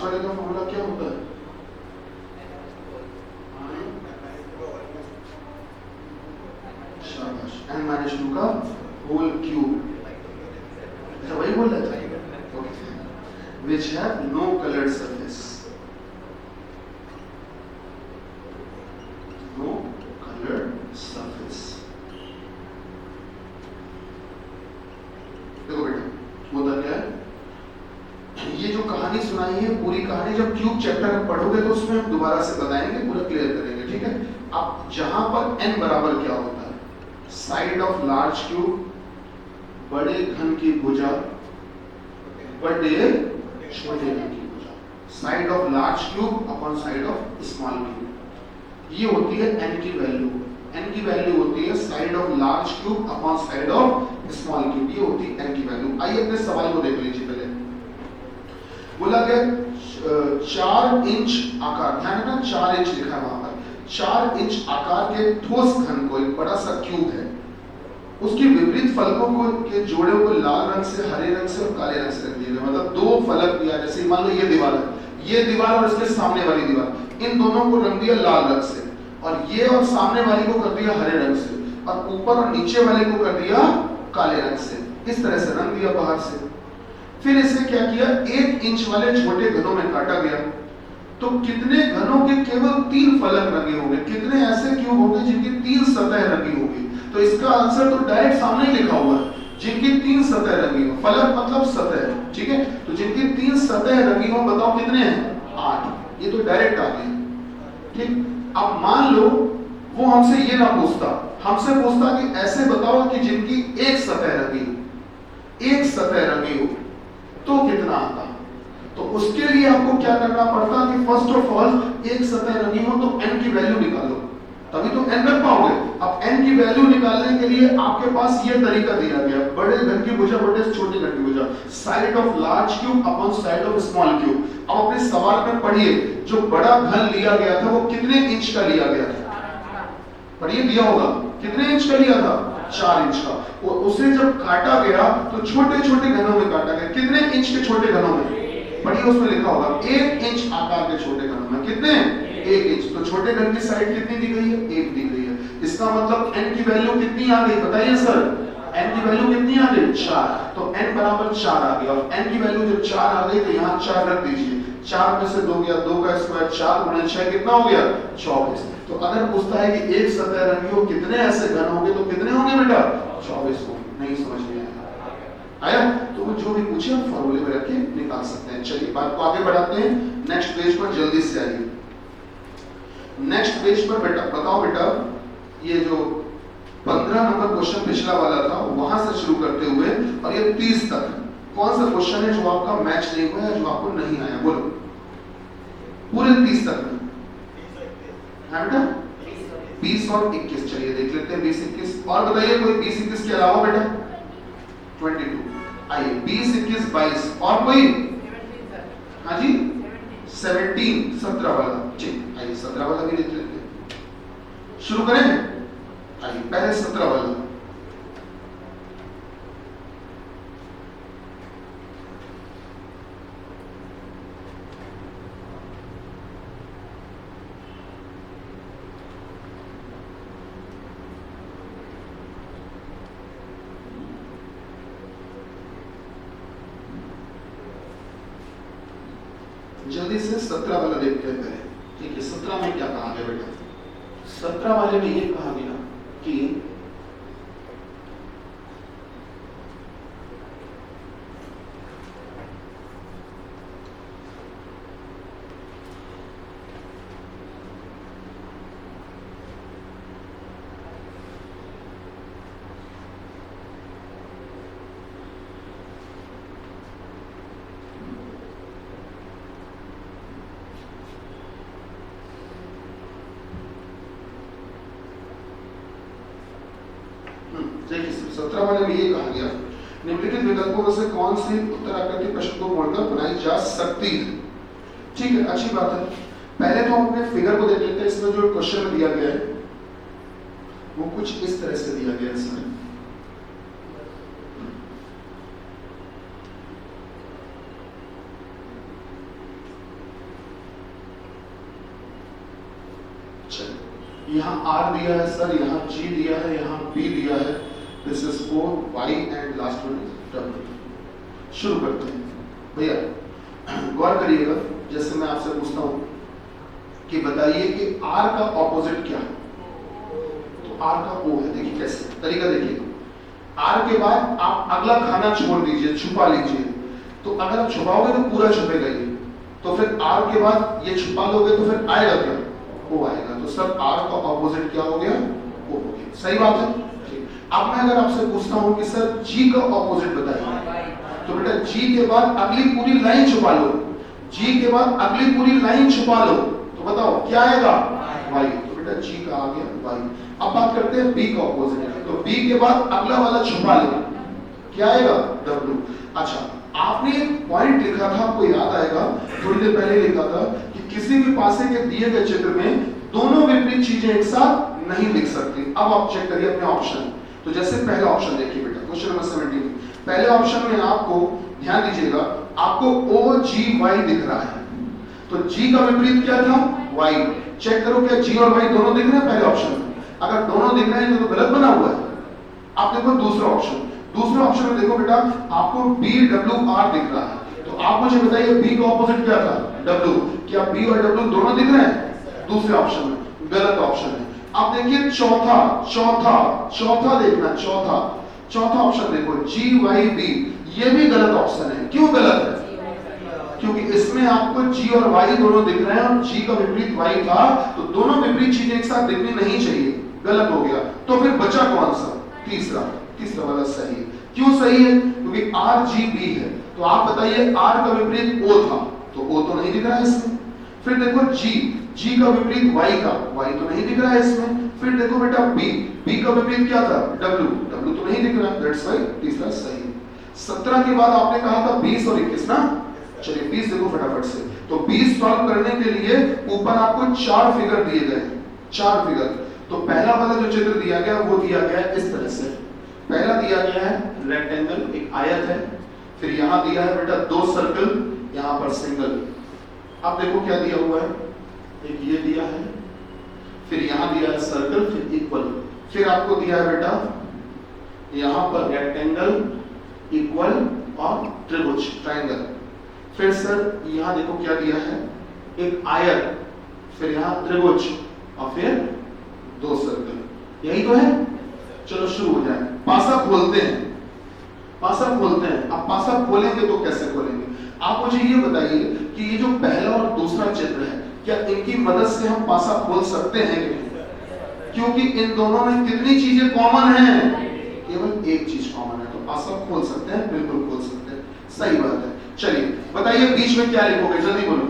लास्ट वाले का फॉर्मूला क्या होता है? शाबाश, n-2 का होल क्यूब। अच्छा वही बोल रहा था। Okay, which have no colored surface, no colored surface। देखो बेटा होता क्या है, ये जो कहानी सुनाई है पूरी कहानी जब क्यूब चैप्टर में पढ़ोगे तो उसमें हम दोबारा से बताएंगे, पूरा क्लियर करेंगे, ठीक है। अब जहां पर n बराबर क्या होता है, साइड ऑफ लार्ज क्यूब, बड़े घन की भुजा, बड़े छोटे घन की भुजा, side of large cube upon side of small cube. ये होती है n की वैल्यू। n की वैल्यू होती है side of large cube upon side of small cube, ये होती है n की वैल्यू। आइए अपने सवाल को देख लीजिए। पहले बोला गया 4 इंच आकार, ध्यान रखना 4 इंच लिखा है वहां पर, 4 इंच आकार के ठोस घन को, एक बड़ा सा क्यूब है, उसके विपरीत फलकों को के जोड़े को लाल रंग से, हरे रंग से और काले रंग से रख दिया गया। मतलब दो फलक दिया, जैसे मान लो ये दीवार है, ये दीवार और इसके सामने वाली दीवार, इन दोनों को रंग दिया लाल रंग से, और ये और सामने वाली को कर दिया हरे रंग से, और ऊपर और नीचे वाले को कर दिया काले रंग से। इस तरह से रंग दिया बाहर से। फिर इसे क्या किया, 1 इंच वाले छोटे घनों में काटा गया। तो कितने घनों के केवल 3 फलक रंगे होंगे, कितने ऐसे क्यूब होंगे जिनकी 3 सतह रंगी होगी। तो इसका आंसर तो डायरेक्ट सामने ही लिखा हुआ है, जिनकी 3 सतह रंगी हो, फलक मतलब सतह, ठीक है। तो जिनकी 3 सतह रंगी हो, बताओ कितने हैं, 8। ये तो डायरेक्ट आ गए, ठीक। अब मान लो वो हमसे ये ना पूछता, हमसे पूछता कि ऐसे बताओ कि जिनकी 1 सतह रंगी हो, 1 सतह रंगी हो, तो कितना आता। तो उसके लिए आपको क्या करना पड़ता कि फर्स्ट ऑफ ऑल 1 सतह रंगी हो तो n की वैल्यू निकालो, तभी तो n रख पाओगे। अब n की वैल्यू निकालने के लिए आपके पास ये तरीका दिया गया, बड़े घन की भुजा बटे छोटे घन की भुजा, side of large cube upon side of small cube. अब अपने सवाल में पढ़िए, जो बड़ा घन लिया गया था वो कितने इंच का लिया गया था, पढ़िए दिया होगा, कितने इंच का लिया था, 4 इंच का। उसे जब काटा गया तो छोटे छोटे घनों में काटा गया, कितने इंच के छोटे घनों में, पढ़िए उसमें लिखा होगा 1 इंच आकार के छोटे घनों में, कितने, 1 इंच। तो छोटे घन की साइड कितनी दी गई है, 1 दी गई है। इसका मतलब n की वैल्यू कितनी आ गई, बताइए सर, n की वैल्यू कितनी आ गई, 4। तो n बराबर 4 आ गया, और n की वैल्यू जब 4 आ गई तो यहाँ 4 रख दीजिए, 4 में से 2 गया, 2 का स्क्वायर 4 गुणे 6 कितना हो गया, 24। तो अगर पूछता है कि 1 सतह रंगी हो कितने ऐसे घन होंगे, तो कितने होंगे बेटा, 24 होंगे। नहीं समझ में आया, तो वो जो भी पूछे हम फॉर्मूले में रख के निकाल सकते हैं। चलिए बात को आगे बढ़ाते हैं, नेक्स्ट पेज पर जल्दी से आइए। नेक्स्ट पेज पर बेटा बताओ, बेटा ये जो 15 नंबर क्वेश्चन पिछला वाला था वहां से शुरू करते हुए और ये 30 तक कौन सा क्वेश्चन है जो आपका मैच नहीं हुआ है, जो आपको नहीं आया, बोलो पूरे 30 तक में है बेटा, 20 और 21। चलिए देख लेते हैं 20 21, और बताइए कोई 20 21 के अलावा बेटा, 22। आइए 20 21 22, और कोई, हाँ जी 17 17 वाला, ठीक आइए 17 वाला भी देख लेते हैं, शुरू करें। आइए पहले 17 वाला, जल्दी से 17 वाला देखते हैं पहले, ठीक है। 17 में क्या कहा गया बेटा, 17 वाले में ये कहा गया कि देखिए 17 वाले में ये कहा गया, निम्नलिखित विकल्पों में से कौन सी उत्तराकृति प्रश्न को मोड़कर बनाई जा सकती है। ठीक है, अच्छी बात है। पहले तो हम अपने फिगर को देख लेते हैं। इसमें जो क्वेश्चन दिया गया है वो कुछ इस तरह से दिया गया है। इसमें यहाँ R दिया है सर, यहाँ G दिया है, यहाँ B दिया है, this is 4 Y and last one is W। शुरू करते हैं भैया, गौर करिएगा जैसे मैं आपसे पूछता हूँ कि बताइए कि R का ऑपोजिट क्या है, तो R का O है। देखिए कैसे तरीका देखिए, R के बाद आप अगला खाना छोड़ दीजिए, छुपा लीजिए, तो अगर आप छुपाओगे तो पूरा छुपेगा ये, तो फिर R के बाद ये छुपा लोगे तो फिर आएगा क्या, O आएगा। तो सर R का ऑपोजिट क्या हो गया, O हो गया। सही बात है। अब मैं अगर आपसे पूछता हूँ कि सर G का ऑपोजिट बताइए, तो बेटा G के बाद अगली पूरी लाइन छुपा लो, G के बाद अगली पूरी लाइन छुपा लो, तो बताओ क्या आएगा, Y। तो बेटा G का आ गया Y। अब बात करते हैं B का ऑपोजिट, तो B के बाद अगला वाला छुपा लो, क्या आएगा, W। अच्छा, आपने एक पॉइंट लिखा था, आपको याद आएगा, थोड़ी देर पहले लिखा था कि किसी भी पासे के दिए गए चित्र में दोनों विपरीत चीजें एक साथ नहीं लिख सकती। अब आप चेक करिए अपने ऑप्शन, तो जैसे पहला ऑप्शन देखिए बेटा, क्वेश्चन नंबर 17, पहले ऑप्शन में आपको ध्यान दीजिएगा, आपको OGY दिख रहा है, तो G का विपरीत क्या था, Y। चेक करो क्या G और Y दोनों दिख रहे हैं पहले ऑप्शन में, अगर दोनों दिख रहे हैं तो गलत बना हुआ है। आप देखो दूसरा ऑप्शन, दूसरे ऑप्शन में देखो बेटा, आपको BWR दिख रहा है, तो आप मुझे बताइए B का ऑपोजिट क्या था, W। क्या B और W दोनों दिख रहे हैं दूसरे ऑप्शन में, गलत ऑप्शन है। अब देखिए चौथा चौथा चौथा देखना, चौथा ऑप्शन देखो GYB, ये भी गलत ऑप्शन है। क्यों गलत है, क्योंकि इसमें आपको G और Y दोनों दिख रहे हैं और G का विपरीत Y था, तो दोनों विपरीत चीजें एक साथ दिखनी नहीं चाहिए, गलत हो गया। तो फिर बचा कौन सा, तीसरा वाला सही है। क्यों सही है, क्योंकि RGB है, तो आप बताइए R का विपरीत O था, तो O तो नहीं दिख रहा है इसमें। फिर देखो G का विपरीत Y का, Y तो नहीं दिख रहा है इसमें। फिर देखो बेटा B का विपरीत क्या था, W तो नहीं दिख रहा, दैट्स व्हाई तीसरा सही है। 17 के बाद आपने कहा था 20 और 21 ना, चलिए 20 देखो फटाफट से। तो 20 सॉल्व करने के लिए ऊपर आपको 4 फिगर दिए गए, 4 फिगर। तो पहला वाला जो चित्र दिया गया वो दिया गया है इस तरह से, पहला दिया गया है रेक्टेंगल, एक आयत है, फिर यहां दिया है बेटा 2 सर्कल, यहां पर सिंगल। अब देखो क्या दिया हुआ है, एक ये दिया है, फिर यहां दिया है सर्कल, फिर इक्वल, फिर आपको दिया है बेटा यहां पर रेक्टेंगल, इक्वल और त्रिभुज, ट्रायंगल। फिर सर यहां देखो क्या दिया है, एक आयत, फिर यहां त्रिभुज और फिर 2 सर्कल, यही तो है। चलो शुरू हो जाए, पासा खोलते हैं, पासा खोलते हैं। अब पासा खोलेंगे तो कैसे खोलेंगे, आप मुझे ये बताइए कि ये जो पहला और दूसरा चित्र है, क्या इनकी मदद से हम पासा खोल सकते हैं कि नहीं, क्योंकि इन दोनों में कितनी चीजें कॉमन हैं, केवल एक चीज कॉमन है, तो पासा खोल सकते हैं, बिल्कुल खोल सकते हैं, सही बात है। चलिए बताइए बीच में क्या लिखोगे, जल्दी बोलो,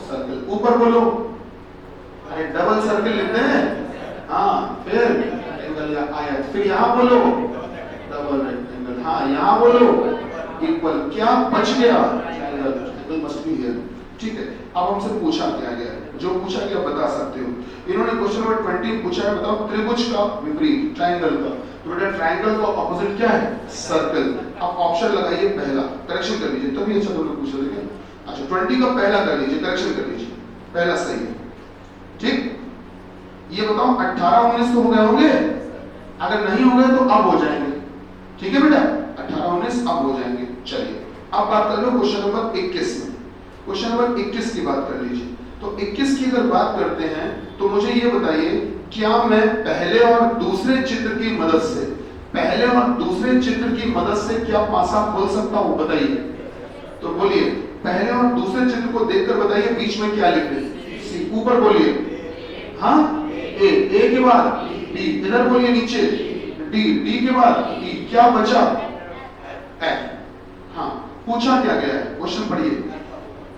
सर्कल। ऊपर बोलो, अरे डबल सर्कल लिखते हैं, हाँ, फिर रेक्टेंगल या आयत, फिर यहाँ बोलो डबल रेक्टेंगल, हाँ यहाँ बोलो इक्वल, क्या बच गया, ट्रायंगल मस्ट बी हियर। ठीक है, अब हमसे पूछा क्या गया है, जो पूछा गया बता सकते हो। इन्होंने क्वेश्चन नंबर 20 पूछा है, बताओ त्रिभुज का विपरीत, ट्रायंगल का, तो बेटा ट्रायंगल का ऑपोजिट क्या है, सर्कल। अब ऑप्शन लगाइए पहला, करेक्शन कर लीजिए, तभी अच्छा दोनों पूछा देखिए। अच्छा 20 का पहला कर लीजिए, करेक्शन कर लीजिए, पहला सही है। ठीक, ये बताओ 18 19 तो हो गए होंगे, अगर नहीं हो गए तो अब हो जाएंगे। ठीक है बेटा, 18 19 अब हो जाएंगे। चलिए अब बात कर लो क्वेश्चन नंबर 21 में, क्वेश्चन नंबर 21 की बात कर लीजिए। तो 21 की अगर बात करते हैं तो मुझे ये बताइए, क्या मैं पहले और दूसरे चित्र की मदद से, पहले और दूसरे चित्र की मदद से क्या पासा खोल सकता हूं, बताइए। तो बोलिए, पहले और दूसरे चित्र को देखकर बताइए बीच में क्या लिख दें, सी। ऊपर बोलिए, हाँ, ए के बाद बी, इधर बोलिए नीचे डी के बाद ई, क्या बचा, एफ। हाँ, पूछा क्या गया है, क्वेश्चन पढ़िए,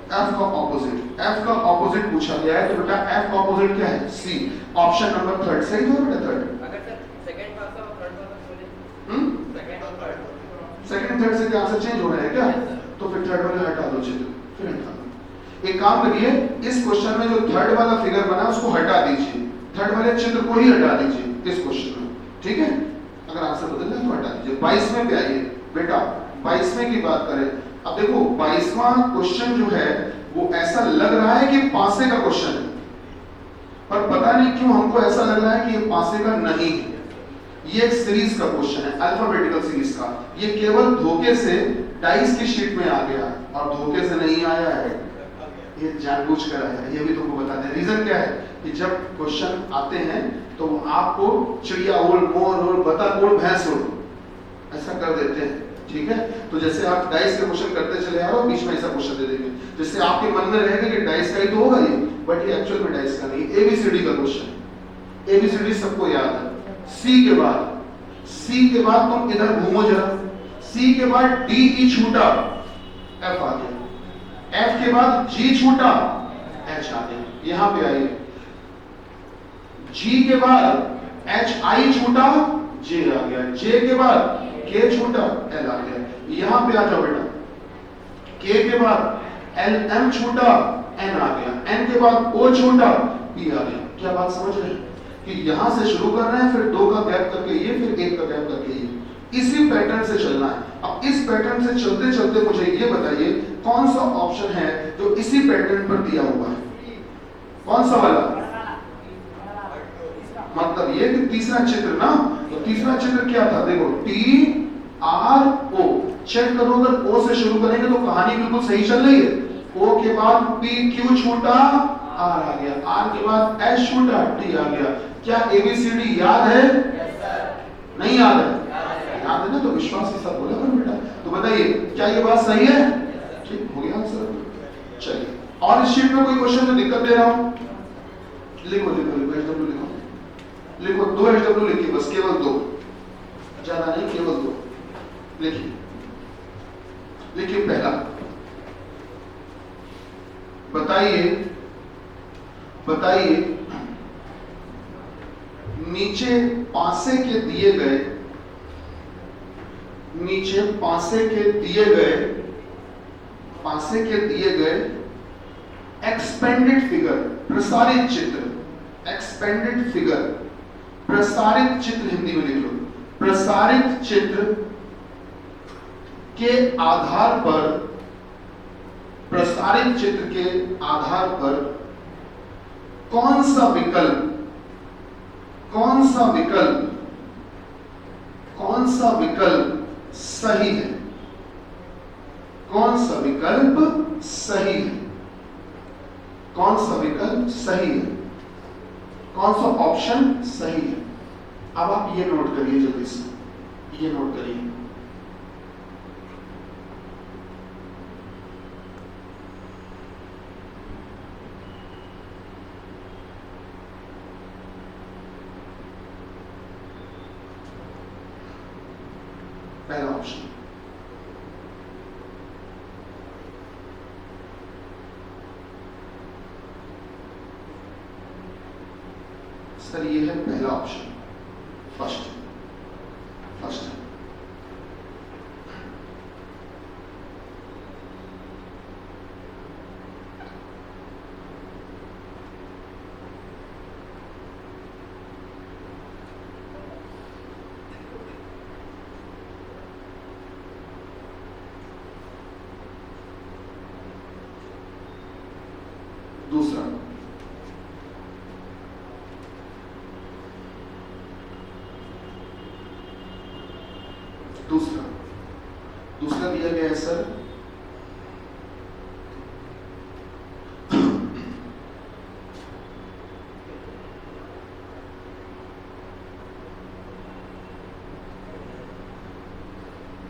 F का ऑपोजिट पूछा गया है, तो बेटा F का ऑपोजिट क्या है, C। ऑप्शन नंबर 3 सही तो बेटा, 3। अगर सर सेकंड पासा और थर्ड पासा बोले, सेकंड और थर्ड, सेकंड थर्ड से क्या आंसर चेंज हो रहा है क्या, तो फिर थर्ड वाला हटा दो चित्र, फिर हटा दो। एक काम करिए, इस क्वेश्चन में जो थर्ड वाला फिगर बना उसको हटा दीजिए, थर्ड वाले चित्र को ही हटा दीजिए इस क्वेश्चन में। ठीक है, अगर आंसर बदलना है तो हटा दीजिए। 22वें पे आइए बेटा, 22वें की बात करें। अब देखो 22वां क्वेश्चन जो है वो ऐसा लग रहा है कि पासे का क्वेश्चन है, पर पता नहीं क्यों हमको ऐसा लग रहा है कि ये पासे का नहीं है। ये एक सीरीज का क्वेश्चन है, अल्फाबेटिकल सीरीज का। ये केवल धोखे से डाइस की शीट में आ गया और धोखे से नहीं आया है, ये जानबूझ कर आया है। ये भी तुमको बता दें रीजन क्या है कि जब क्वेश्चन आते हैं तो आपको चिड़िया उड़, मोर उड़, बतख उड़, भैंस उड़ ऐसा कर देते हैं, ठीक है। तो जैसे आप डाइस के क्वेश्चन करते चले आ रहे हो, बीच में ऐसा क्वेश्चन दे देंगे जिससे आपके मन में रहेगा कि डाइस का ही तो होगा ये, बट ये एक्चुअल में डाइस का नहीं, एबीसीडी का क्वेश्चन। एबीसीडी सबको याद है। सी के बाद तुम इधर घूमो जरा, सी के बाद डी ई छूटा, एफ आ गया, एफ के बाद जी छूटा, एच आ गया, यहां पे आइए। जी के बाद एच आई छूटा, जे आ गया, जे के बाद के छूटा, एल आ गया, यहां पे आ जाओ बेटा। के के बाद एल एम छूटा, एन आ गया, एन के बाद ओ छूटा, पी आ गया। क्या बात समझ रहे हैं कि यहां से शुरू कर रहे हैं, फिर 2 का गैप करके ये, फिर 1 का गैप करके ये, इसी पैटर्न से चलना है। अब इस पैटर्न से चलते चलते मुझे ये बताइए कौन सा ऑप्शन है जो इसी पैटर्न पर दिया हुआ है, कौन सा वाला? मतलब ये कि तीसरा चित्र ना, तो तीसरा चित्र क्या था? देखो टी आर ओ, चेक करो अगर ओ से शुरू करेंगे तो कहानी बिल्कुल सही चल रही है। ओ के बाद पी क्यू छूटा, आर आ गया, आर के बाद एस छूटा, टी आ गया। क्या एबीसीडी याद है? नहीं याद है? याद है ना, तो विश्वास के साथ बोला करो बेटा। तो बताइए क्या ये बात सही है? ठीक हो गया सर। चलिए, और इस शीट में कोई क्वेश्चन में दिक्कत दे रहा हूं? लिखो लिखो लिखो, एचडब्ल्यू लिखो, लिखो 2 एचडब्ल्यू लिखिए, बस केवल 2, ज्यादा नहीं, केवल 2 लिखिए। लिखिए पहला, बताइए नीचे पासे के दिए गए एक्सपेंडेड फिगर, प्रसारित चित्र हिंदी में लिख लो। प्रसारित चित्र के आधार पर कौन सा विकल्प सही है? कौन सा विकल्प ऑप्शन सही है? अब आप ये नोट करिए, जल्दी से ये नोट करिए। पहला ऑप्शन, सर ये है पहला ऑप्शन, फर्स्ट। दूसरा दिया गया है सर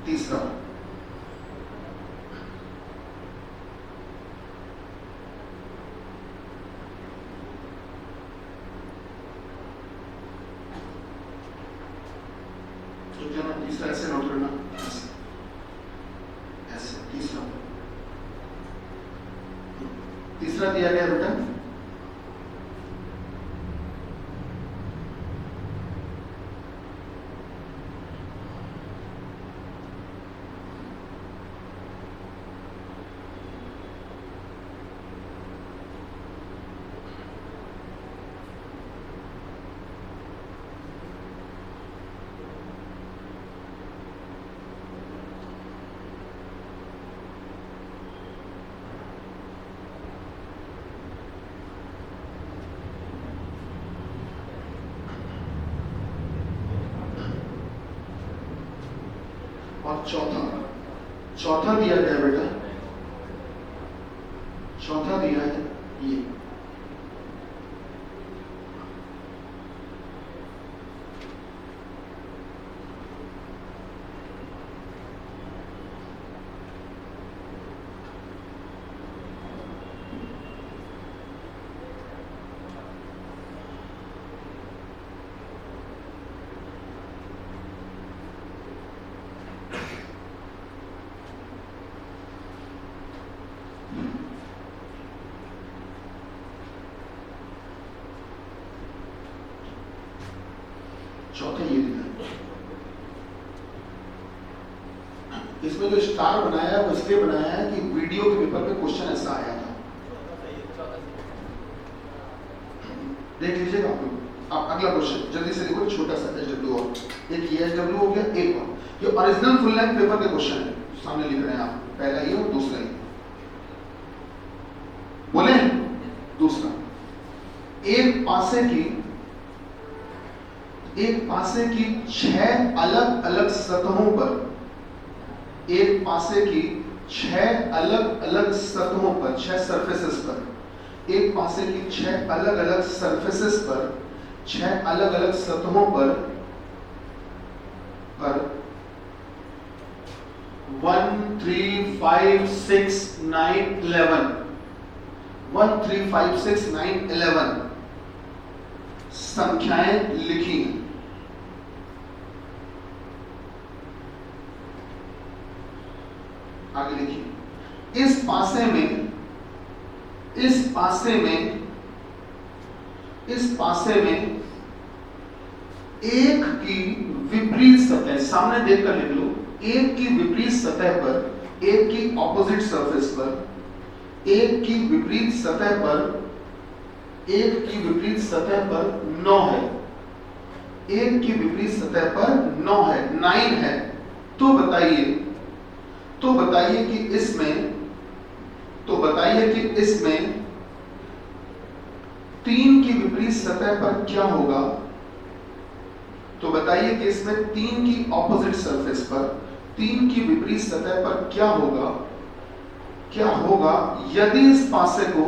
तीसरा, तीसरा ऐसे नोट करना, ऐसे तीसरा दिया गया बेटा अब चौथा दिया गया बेटा, चौथा दिया है ये। चौथा ये दिया। इसमें जो स्टार बनाया है वो इसलिए बनाया है कि वीडियो के पेपर में क्वेश्चन ऐसा आया था। देख लीजिएगा आप लोग। अब अगला क्वेश्चन जल्दी से देखो, छोटा सा एचडब्ल्यू और एक ये एचडब्ल्यू हो गया, एक और ये ओरिजिनल फुल लेंथ पेपर के क्वेश्चन है, सामने लिख रहे हैं आप, पहला ये और दूसरा ये। बोले दूसरा, एक पासे की 6 अलग अलग सतहों पर, एक पासे की 6 अलग अलग सतहों पर, 6 सरफेसेस पर, एक पासे की 6 अलग अलग सरफेसेस पर, 6 अलग अलग सतहों पर 1 3 5 6 9 11 1 3 5 6 9 11 संख्याएं लिखी हैं। आगे लिखिए, इस पासे में एक की विपरीत सतह, सामने देखकर लिख लो, एक की विपरीत सतह पर, एक की ऑपोजिट सरफेस पर, एक की विपरीत सतह पर, एक की विपरीत सतह पर 9 है, एक की विपरीत सतह पर 9 है, 9 है। तो बताइए कि इसमें 3 की विपरीत सतह पर क्या होगा। तो बताइए कि इसमें 3 की ऑपोजिट सरफेस पर, 3 की विपरीत सतह पर क्या होगा यदि इस पासे को,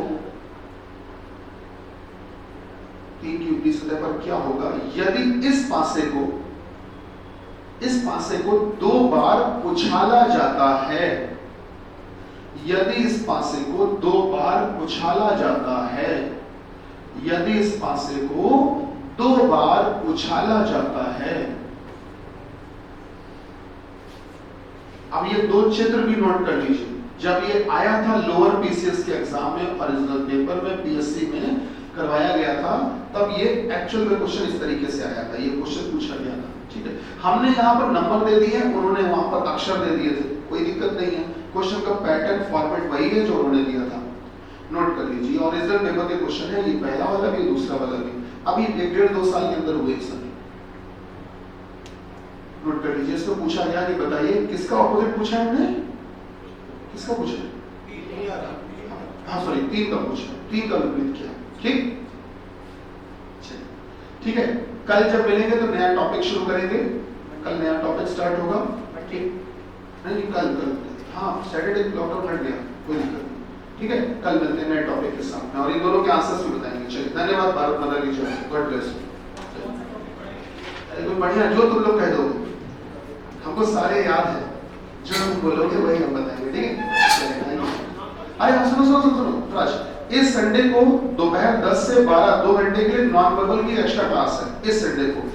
3 की विपरीत सतह पर क्या होगा यदि इस पासे को 2 बार उछाला जाता है, यदि इस पासे को 2 बार उछाला जाता है, यदि इस पासे को 2 बार उछाला जाता है। अब ये 2 चित्र भी नोट कर लीजिए। जब ये आया था लोअर पीसीएस के एग्जाम में, ओरिजिनल पेपर में, पीएससी में करवाया गया था, तब ये एक्चुअल में क्वेश्चन इस तरीके से आया था, ये क्वेश्चन पूछा गया था। ठीक है, हमने यहाँ पर नंबर दे दिए, उन्होंने वहां पर अक्षर दे दिए थे, कोई दिक्कत नहीं है। क्वेश्चन का पैटर्न फॉर्मेट वही है जो उन्होंने दिया था, नोट कर लीजिए। ओरिजिनल पेपर के क्वेश्चन है, ये पहला वाला भी, दूसरा वाला भी, अभी 1.5-2 साल के अंदर हुए सभी, नोट कर लीजिए। इसमें पूछा गया कि बताइए किसका ऑपोजिट पूछा है हमने, किसका पूछा है? हाँ सॉरी, 3 का पूछा, 3 का विपरीत किया। ठीक है, कल जब मिलेंगे तो नया टॉपिक शुरू करेंगे, कल नया टॉपिक स्टार्ट होगा। ठीक नहीं, कल हाँ, सैटरडे ब्लॉक आउट कर लिया, कोई दिक्कत नहीं। ठीक है, कल मिलते हैं नए टॉपिक के साथ में और इन दोनों के आंसर्स भी बताएंगे। चलिए, धन्यवाद। भारत माता की जय, गॉड ब्लेस। अरे कोई बढ़िया, जो तुम लोग कह दोगे, हमको सारे याद है, जो तुम बोलोगे वही हम बताएंगे। ठीक है, अरे सुनो राज, इस संडे को दोपहर 10 से 12 2 घंटे के लिए नॉन वर्बल की एक्स्ट्रा क्लास है, इस संडे को